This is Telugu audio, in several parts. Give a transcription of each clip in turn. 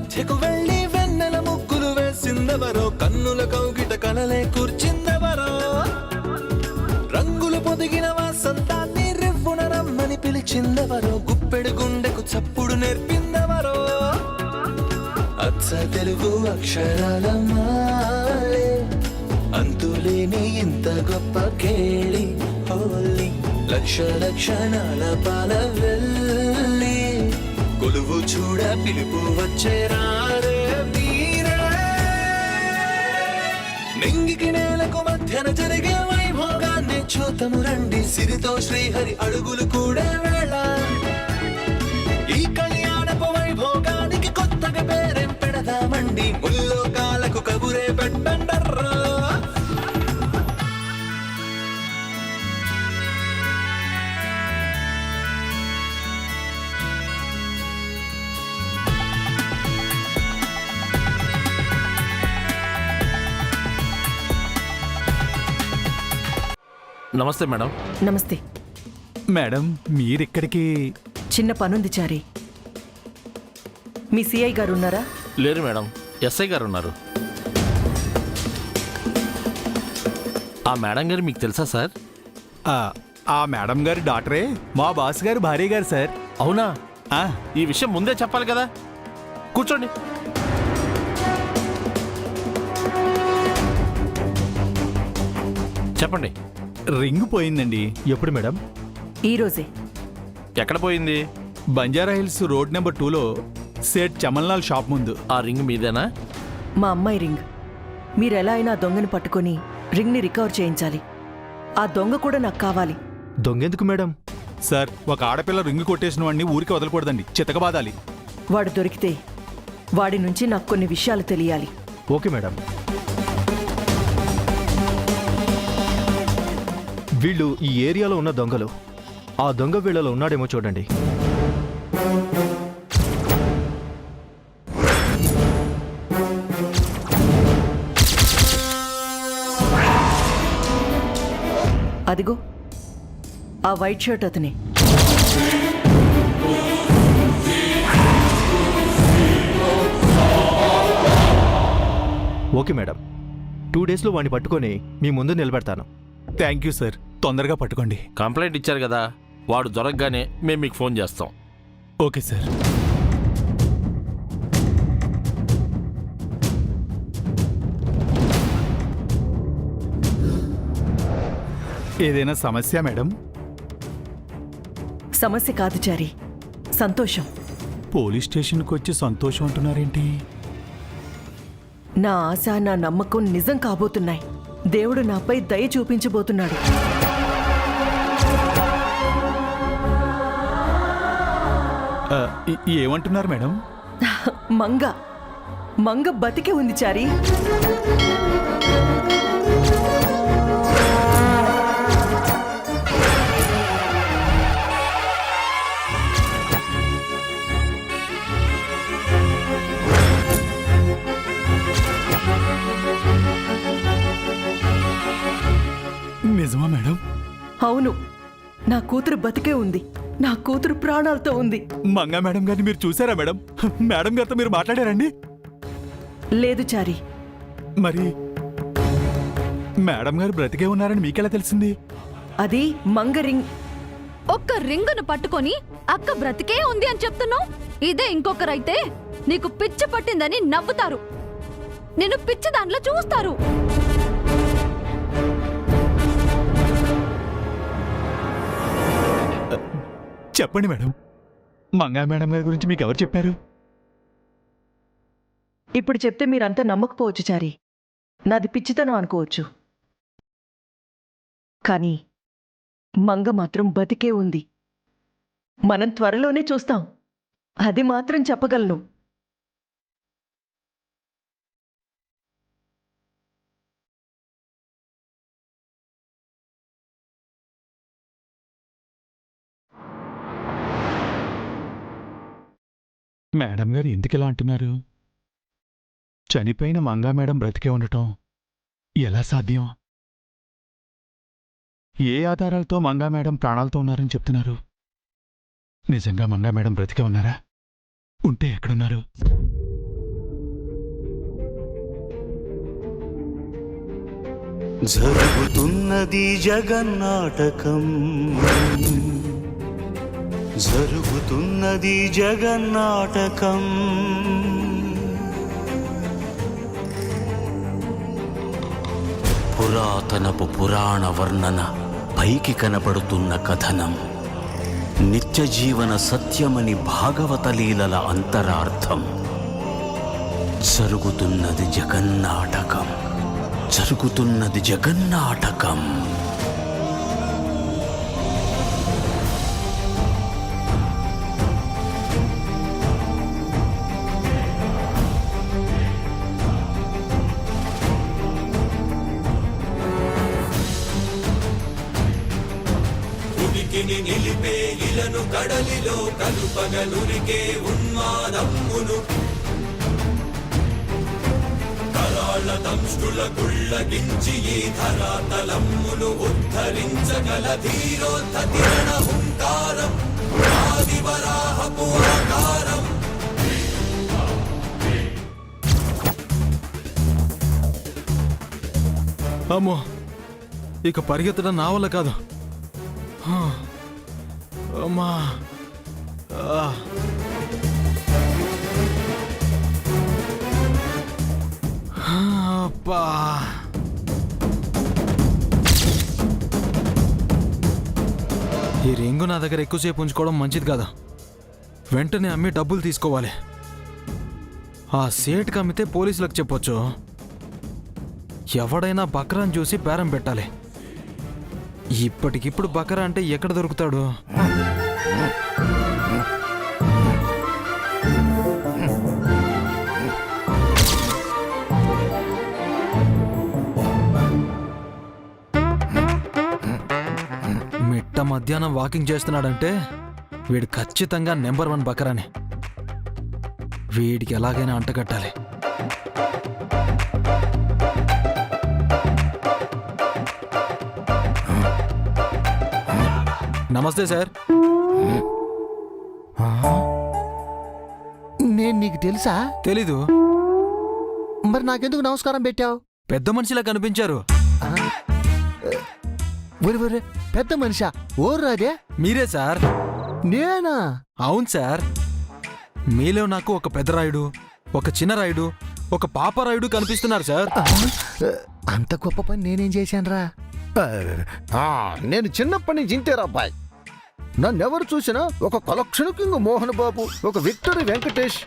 మధ్యకు వెళ్ళి వెన్నెల ముగ్గులు వేసిందెవరో, కన్నుల కౌగిట కలలే కూర్చిందెవరో, రంగులు పొదిగిన వాసంతాన్ని రివ్వున రమ్మని పిలిచిందెవరో, గుప్పెడు గుండెకు చప్పుడు నేర్పిందెవరో, అచ్చ తెలుగు అక్షరాల మాలే, అంతులేని ఇంత గొప్ప కేళి హోలీ, లక్ష లక్షణాల పాల వెళ్ళి, కొలువు చూడ పిలుపు వచ్చేరారే వీరే, నింగికి నేలకు మధ్యన జరిగే వైభోగాన్ని చూతము రండి, సిరితో శ్రీహరి అడుగులు కూడా వేళ, ఈ కళ్యాణపు వైభోగానికి కొత్తగా పేరేం పెడదామండి, ముల్లోకాలకు కబురే పెట్టండర్రా. నమస్తే మేడం. నమస్తే మేడం, మీరిక్కడికి? చిన్న పనుంది చారి. మీ సిఐ గారు ఉన్నారా? లేరు మేడం, ఎస్ఐ గారు ఉన్నారు. ఆ మేడం గారు మీకు తెలుసా సార్? ఆ మేడం గారి డాక్టరే మా బాస్ గారు భార్య గారు సార్. అవునా? ఆ, ఈ విషయం ముందే చెప్పాలి కదా. కూర్చోండి. చెప్పండి. రింగ్ పోయిందండి. ఎప్పుడు మేడం? ఈరోజే. ఎక్కడ పోయింది? బంజారా హిల్స్ రోడ్ నెంబర్ 2లో సేట్ చమన్లాల్ షాప్ ముందు. ఆ రింగ్ మీదేనా? మా అమ్మాయి రింగ్. మీరెలా అయినా ఆ దొంగని పట్టుకొని రింగ్ని రికవర్ చేయించాలి. ఆ దొంగ కూడా నాకు కావాలి. దొంగెందుకు మేడం? సార్, ఒక ఆడపిల్ల రింగ్ కొట్టేసిన వాడిని ఊరికి వదలకూడదండి, చితకబాదాలి. వాడు దొరికితే వాడి నుంచి నాకు కొన్ని విషయాలు తెలియాలి. Okay madam. వీళ్ళు ఈ ఏరియాలో ఉన్న దొంగలు. ఆ దొంగ వీళ్ళలో ఉన్నాడేమో చూడండి. అదిగో ఆ వైట్ షర్ట్ అతనే. ఓకే మేడం, 2 డేస్లో వాడిని పట్టుకొని మీ ముందు నిలబెడతాను. థ్యాంక్ యూ సార్, తొందరగా పట్టుకోండి. కంప్లైంట్ ఇచ్చారు కదా, వాడు దొరకగానే మేము మీకు ఫోన్ చేస్తాం. Okay sir. ఏదైనా సమస్య మేడం? సమస్య కాదు చారి, సంతోషం. పోలీస్ స్టేషన్కి వచ్చి సంతోషం అంటున్నారేంటి? నా ఆశ, నా నమ్మకం నిజం కాబోతున్నాయి. దేవుడు నాపై దయ చూపించబోతున్నాడు. ఏమంటున్నారు మేడం? మంగ మంగ బతికే ఉంది చారి. నిజమా మేడం? అవును, నా కూతురు బతికే ఉంది. నా కూతురు ప్రాణాలతో ఉంది. మంగా మేడం గారిని మీరు చూసారా మేడం? మేడం గారితో మీరు మాట్లాడారండి? లేదు చారి. మరి మేడం గారు బ్రతికే ఉన్నారని మీకెలా తెలిసింది? అది మంగ రింగ్. ఒక్క రింగును పట్టుకొని అక్క బ్రతికే ఉంది అని చెప్తున్నావు. ఇదే ఇంకొకరైతే నీకు పిచ్చి పట్టిందని నవ్వుతారు, నిన్ను పిచ్చి దాంట్లో చూస్తారు. చెప్పండి మేడం, మంగా మేడం గారి గురించి మీకు ఎవరు చెప్పారు? ఇప్పుడు చెప్తే మీరంతా నమ్మకపోవచ్చు చారి. నాది పిచ్చితనం అనుకోవచ్చు. కానీ మంగ మాత్రం బతికే ఉంది. మనం త్వరలోనే చూస్తాం. అది మాత్రం చెప్పగలను. మేడం గారు ఎందుకు ఇలా అంటున్నారు? చనిపోయిన మంగా మేడం బ్రతికే ఉండటం ఎలా సాధ్యం? ఏ ఆధారాలతో మంగా మేడం ప్రాణాలతో ఉన్నారని చెప్తున్నారు? నిజంగా మంగా మేడం బ్రతికే ఉన్నారా? ఉంటే ఎక్కడున్నారు? జరుగుతున్నది జగన్నాటకం, జరుగుతున్నది జగన్నాటకం. పురాతనపు పురాణ వర్ణన, పైకి కనబడుతున్న కథనం, నిత్య జీవన సత్యమని భాగవత లీలల అంతరార్థం. జరుగుతున్నది జగన్నాటకం, జరుగుతున్నది జగన్నాటకం. ఉనికిని నిలిపే ఇలను కడలిలో కలుపగలురికే ఉన్మాదమ్మును, కరాళ దంష్టుల గుళ్ళగించి ఈ ధరాతలమ్మును ఉద్ధరించగల ధీరోద్ధతి రణహుంకారం, ఆదివరాహపు ఆకారం. అమ్మో, ఇక పరిగెత్తడం నా వల్ల కాదు. అమ్మా, అబ్బా. ఈ రింగు నా దగ్గర ఎక్కువసేపు ఉంచుకోవడం మంచిది కాదు. వెంటనే అమ్మి డబ్బులు తీసుకోవాలి. ఆ సేటుకి అమ్మితే పోలీసులకు చెప్పొచ్చు. ఎవడైనా బకరాని చూసి బేరం పెట్టాలి. ఇప్పటికిప్పుడు బకరా అంటే ఎక్కడ దొరుకుతాడు? మిట్ట మధ్యాహ్నం వాకింగ్ చేస్తున్నాడంటే వీడు ఖచ్చితంగా నెంబర్ 1 బకరాని. వీడికి ఎలాగైనా అంటగట్టాలి. నమస్తే సార్. నేను నీకు తెలుసా? తెలీదు. మరి నాకెందుకు నమస్కారం పెట్టావు? పెద్ద మనిషిలా కనిపించారు. ఒరే పెద్ద మనిషా? ఓరు రాదే? మీరే సార్. నేనా? అవును సార్. మీలో నాకు ఒక పెద్ద రాయుడు, ఒక చిన్న రాయుడు, ఒక పాప రాయుడు కనిపిస్తున్నారు సార్. అంత గొప్ప పని నేనేం చేశానురా? నేను చిన్నప్పటి నుంచి ఇంతేరా అబ్బాయి. నన్నెవరు చూసినా ఒక కలెక్షన్ కింగ్ మోహన్ బాబు, ఒక విక్టరీ వెంకటేష్,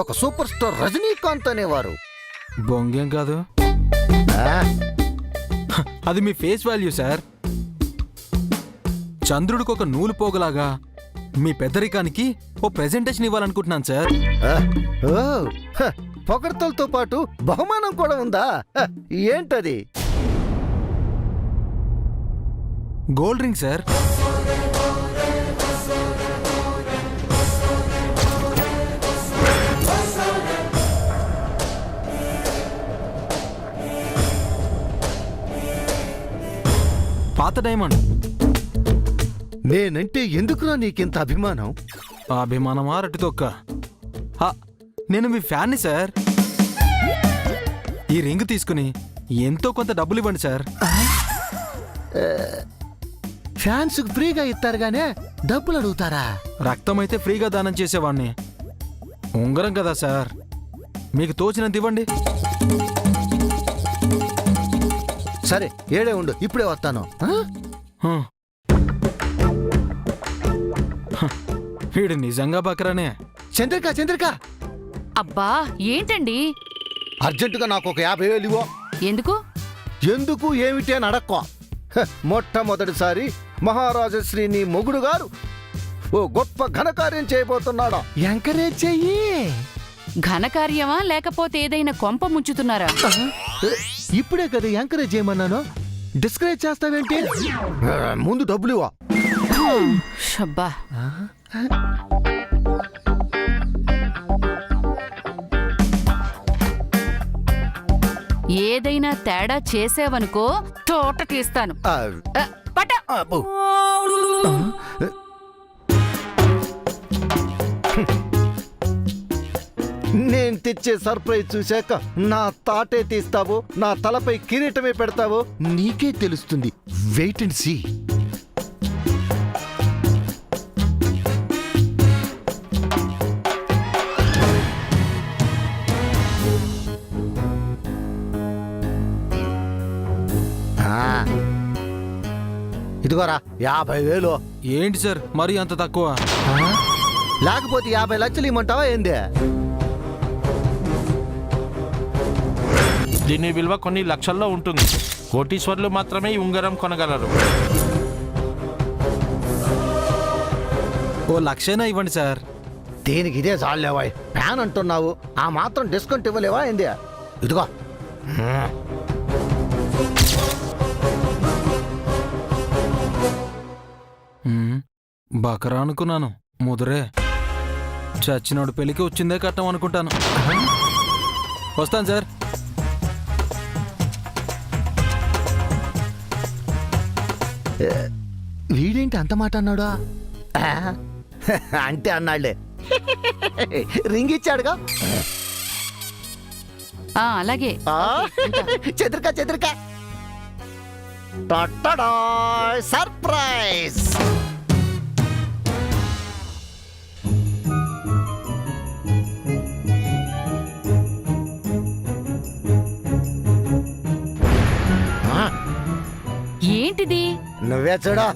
ఒక సూపర్ స్టార్ రజనీకాంత్ అనేవారు. బొంగేం కాదు, అది మీ ఫేస్ వాల్యూ సార్. చంద్రుడికి ఒక నూలు పోగలాగా మీ పెద్దరికానికి ఓ ప్రెజెంటేషన్ ఇవ్వాలనుకుంటున్నాను సార్. పొగడ్తలతో పాటు బహుమానం కూడా ఉందా? ఏంటది? Gold ring sir. పాత డైమండ్. నేనంటే ఎందుకురా నీకింత అభిమానం? ఆ అభిమానం అరటి తొక్క. నేను మీ ఫ్యాన్ని సార్. ఈ రింగ్ తీసుకుని ఎంతో కొంత డబ్బులు ఇవ్వండి సార్. ఫ్యాన్స్ ఫ్రీగా ఇస్తారుగానే డబ్బులు అడుగుతారా? రక్తం అయితే ఫ్రీగా దానం చేసేవాడిని. ఉంగరం కదా సార్, మీకు తోచినంత ఇవ్వండి. సరే ఏడే ఉండు, ఇప్పుడే వస్తాను. వీడు నిజంగా బకరానే. చంద్రిక అబ్బా ఏంటండి? అర్జెంటుగా నాకు ఒక 50,000 ఇవ్వు. ఎందుకు? ఎందుకు ఏమిటి అని అడక్కో. మొట్టమొదటిసారి మహారాజశ్రీ నీ మొగుడు గారు ఓ గొప్ప ఘనకార్యం చేయబోతున్నాడా? ఎంకరేజ్ చెయ్యి. ఘనకార్యమా లేకపోతే ఏదైనా కొంప ముంచుతున్నారా? ఇప్పుడే కదా ఎంకరేజ్ చేయమన్నాను, డిస్కరేజ్ చేస్తావేంటి? ముందు డబ్బులు ఇవ్వ. షబ్బా. ఏదైనా తేడా చేసావనుకో తోట తీస్తాను. పట. నేను తెచ్చే సర్ప్రైజ్ చూశాక నా తాటే తీస్తావో నా తలపై కిరీటమే పెడతావో నీకే తెలుస్తుంది. Wait and see. ఇదిగోరా 50,000. ఏంటి సార్ మరీ అంత తక్కువ? లేకపోతే 50 లక్షలు ఇమ్మంటావా ఏందే? దీని విలువ కొన్ని లక్షల్లో ఉంటుంది. కోటీశ్వర్లు మాత్రమే ఈ ఉంగరం కొనగలరు. ఓ లక్షైనా ఇవ్వండి సార్. దీనికి ఇదే చాలేవా? ఫ్యాన్ అంటున్నావు, ఆ మాత్రం డిస్కౌంట్ ఇవ్వలేవా ఏంది? ఇదిగో. బకరా అనుకున్నాను, ముదురే. చచ్చినోడు పెళ్లికి వచ్చిందే కట్టం అనుకుంటాను. వస్తాను సార్. వీడేంటి అంత మాట అన్నాడా? అంటే అన్నాళ్లే. రింగ్ ఇచ్చాడుగా. అలాగే. చెదరికా చెదరికా. సర్ప్రైజ్. ఏంటిది? నువ్వే చూడా.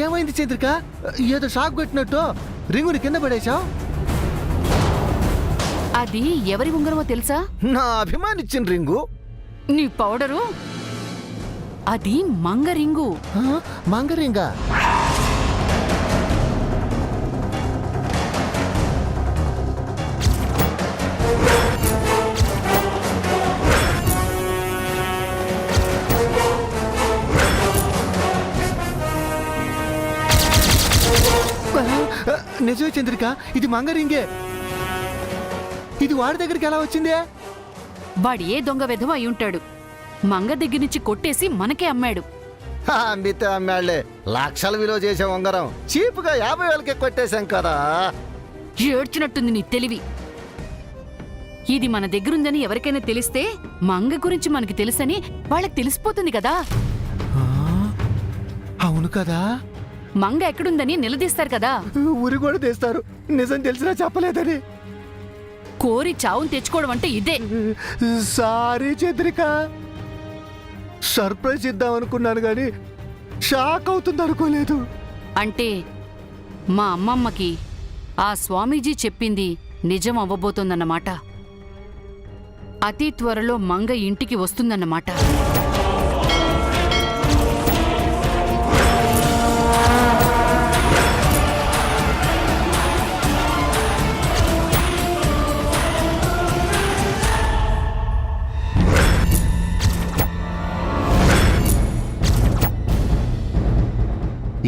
ఏమైంది చంద్రిక? ఏదో షాక్ కొట్టినట్టు రింగుని కింద పడేశావు. అది ఎవరి ఉంగరమో తెలుసా? నా అభిమానిచ్చిన రింగు. నీ పౌడరు అది మంగ రింగు. మంగరింగా? నిజమే చంద్రిక, ఇది మంగరింగే. ఇది వాడి దగ్గరికి ఎలా వచ్చిందే? వాడు ఏ దొంగ వెధవ అయి ఉంటాడు. మంగ దగ్గర నుంచి కొట్టేసి మనకే అమ్మాడు. అమ్మితే అమ్మాళ్లే. లక్షల విలువ చేసే ఉంగరం చీపుగా 50,000కే కొట్టేశాం కదా. ఏడ్చినట్టుంది నీ తెలివి. ఇది మన దగ్గరుందని ఎవరికైనా తెలిస్తే మంగ గురించి మనకి తెలుసని వాళ్ళకి తెలిసిపోతుంది కదా. అవును కదా. మంగ ఎక్కడుందని నిలదీస్తారు కదా. ఊరి కూడా తీస్తారు, నిజం తెలిసినా చెప్పలేదని. కోరి చావును తెచ్చుకోవడం అంటే ఇదే. సారీ చంద్రిక, సర్ప్రైజ్ ఇద్దాం అనుకున్నాను కానీ షాక్ అవుతుంది అనుకోలేదు. అంటే మా అమ్మమ్మకి ఆ స్వామీజీ చెప్పింది నిజం అవ్వబోతోందన్నమాట. అతి త్వరలో మంగ ఇంటికి వస్తుందన్నమాట.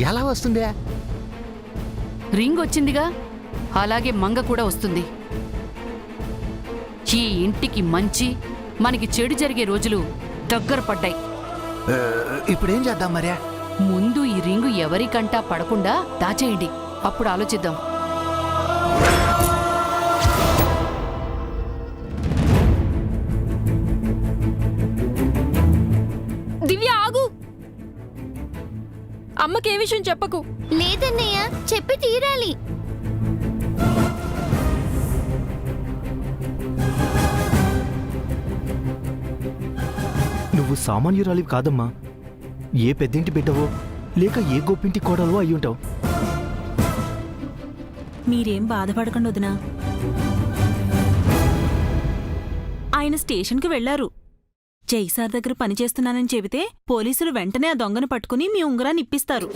ఎలా వస్తుందే? రింగ్ వచ్చిందిగా, అలాగే మంగ కూడా వస్తుంది. ఈ ఇంటికి మంచి, మనకి చెడు జరిగే రోజులు దగ్గర పడ్డాయి. ఇప్పుడేం చేద్దాం మర్యా? ముందు ఈ రింగు ఎవరికంటా పడకుండా దాచేయండి, అప్పుడు ఆలోచిద్దాం. దివ్య ఆగు. అమ్మకే విషయం చెప్పకు. లేదన్నయ్య, చెప్పి తీరాలి. నువ్వు సామాన్యురాలివి కాదమ్మా. ఏ పెద్దింటి బిడ్డవో లేక ఏ గొప్పింటి కోడలో అయ్యుంటావు. మీరేం బాధపడకండి వదినా. ఆయన స్టేషన్కి వెళ్లారు. జైసార్ దగ్గర పనిచేస్తున్నానని చెబితే పోలీసులు వెంటనే ఆ దొంగను పట్టుకుని మీ ఉంగరాన్ని ఇప్పిస్తారు.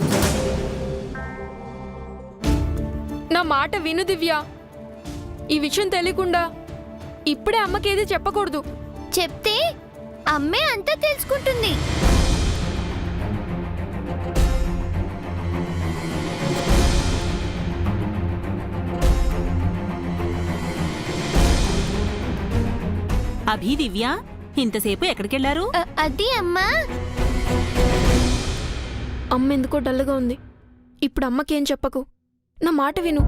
నా మాట విను దివ్య. ఈ విషయం తెలియకుండా ఇప్పుడే అమ్మకేది చెప్పకూడదు. చెప్తే అమ్మే అంతా తెలుసుకుంటుంది. అభి, దివ్య ఇంతసేపు ఎక్కడికెళ్లారు? అది అమ్మా. అమ్మ ఎందుకో డల్గా ఉంది. ఇప్పుడు అమ్మకేం చెప్పకు. నా మాట విను.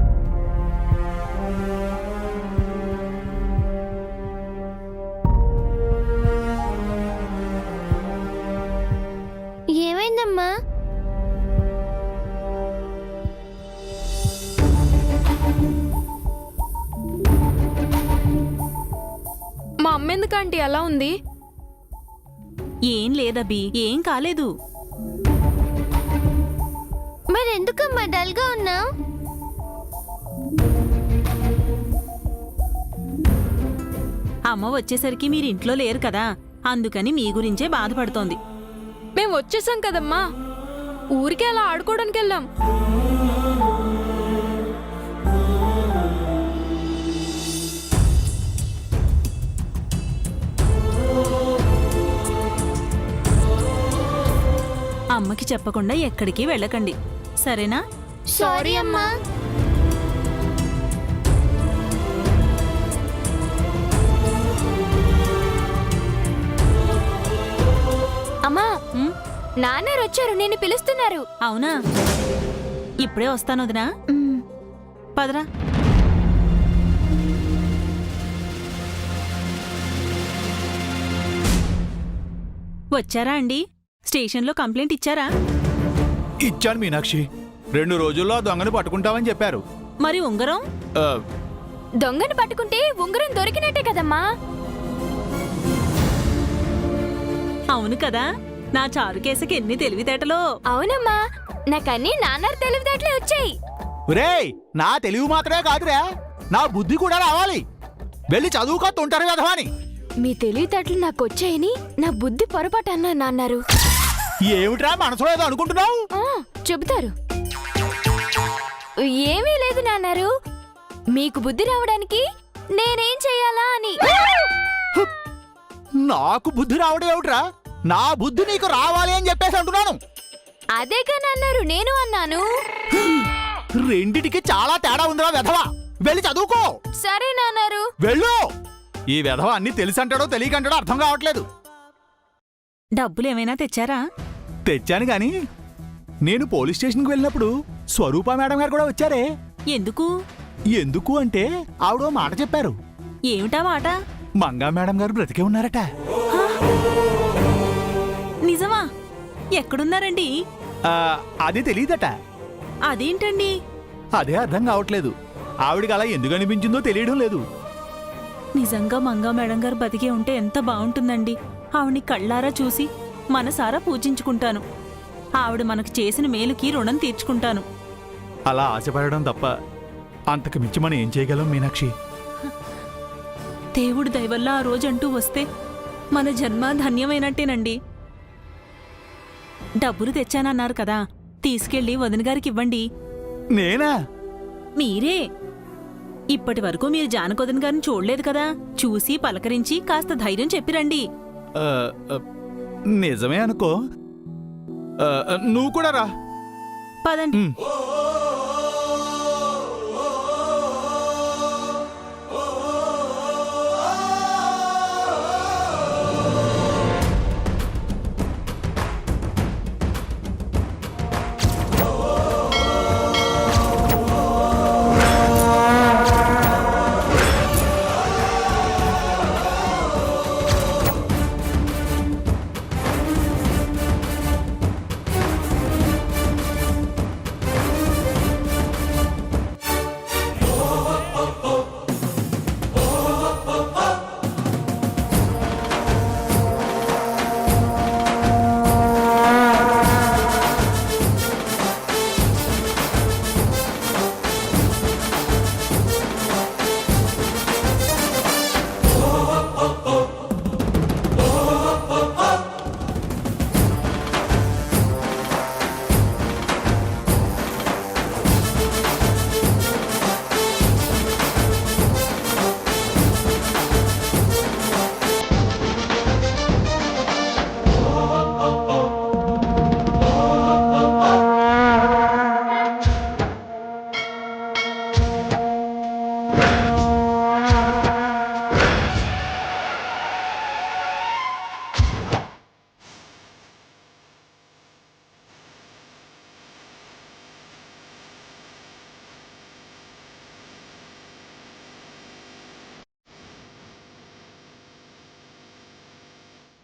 ఏమైందమ్మా? మా అమ్మ ఎందుకంటే అలా ఉంది? ఏం లేదబ్బి, ఏం కాలేదు. మరెందుకమ్మా డల్గా ఉన్నావు? అమ్మ వచ్చేసరికి మీరింట్లో లేరు కదా, అందుకని మీ గురించే బాధపడుతోంది. మేము వచ్చేసాం కదమ్మా. ఊరికే అలా ఆడుకోవడానికి వెళ్ళాం. అమ్మకి చెప్పకుండా ఎక్కడికి వెళ్ళకండి, సరేనా? సారీ అమ్మా. అమ్మా, నాన్నారు వచ్చారు, నేను పిలుస్తున్నారు. అవునా? ఇప్పుడే వస్తాను వదినా. పదరా. వచ్చారా అండి? స్టేషన్లో కంప్లైంట్ ఇచ్చారా? ఇచ్చాను మీనాక్షి. 2 రోజుల్లో దొంగను పట్టుకుంటామని చెప్పారు. మరి ఉంగరం? దొంగను పట్టుకుంటే ఉంగరం దొరికినట్టే కదమ్మా. అవును కదా, నా చారుకేసకి ఎన్ని తెలివితేటలో. అవునమ్మా, నాకన్నీ నాన్నర్ తెలివితేటలే వచ్చాయి. రేయ్, నా తెలివి మాత్రమే కాదురా, నా బుద్ధి కూడా రావాలి. వెళ్ళి చదువుకో తుంటారు కదవాని. మీ తెలివితేటలు నాకు వచ్చాయని నా బుద్ధి పొరపాటు అన్నా నాన్నారు. ఏమిట్రా మనసులో ఏదో అనుకుంటున్నావు? చెబుతారు. ఏమీ లేదు నాన్నారు. మీకు బుద్ధి రావడానికి నేనేం చెయ్యాలా అని. నాకు బుద్ధి రావడం ఏమిట్రా? నా బుద్ధి నీకు రావాలి అని చెప్పేసి అంటున్నాను. అదేగా నాన్నారు, నేను అన్నాను. రెండిటికి చాలా తేడా ఉందిరా వెధవా. వెళ్ళి చదువుకో. సరే నాన్నారు. వెళ్ళు. ఈ వెధవ అన్ని తెలిసంటాడో తెలియకంటాడో అర్థం కావట్లేదు. డబ్బులు ఏమైనా తెచ్చారా? తెచ్చాను గాని నేను పోలీస్ స్టేషన్కి వెళ్ళినప్పుడు స్వరూప మేడం గారు కూడా వచ్చారే. ఎందుకు? ఎందుకు అంటే ఆవిడ మాట చెప్పారు. ఏమిటా మాట? మంగా మేడం గారు బ్రతికే ఉన్నారట. నిజమా? ఎక్కడున్నారండి? అది తెలీదట. అదేంటండి? అదే అర్థం కావట్లేదు. ఆవిడికి అలా ఎందుకు అనిపించిందో తెలియడం లేదు. నిజంగా మంగా మేడం గారు బతికే ఉంటే ఎంత బాగుంటుందండి. ఆవిడ్ని కళ్ళారా చూసి మనసారా పూజించుకుంటాను. ఆవిడ మనకు చేసిన మేలుకి రుణం తీర్చుకుంటాను. అలా ఆశపడడం తప్ప అంతకు మించి మనం ఏం చేయగలం మీనాక్షి? దేవుడి దయవల్ల ఆ రోజంటూ వస్తే మన జన్మ ధన్యమైనట్టేనండి. డబ్బులు తెచ్చానన్నారు కదా, తీసుకెళ్లి వదిన గారికి ఇవ్వండి. నేనా? మీరే. ఇప్పటి వరకు మీరు జానకొదన్ గారిని చూడలేదు కదా, చూసి పలకరించి కాస్త ధైర్యం చెప్పిరండి. నిజమే అనుకో. నువ్వు కూడా రా. పదండి.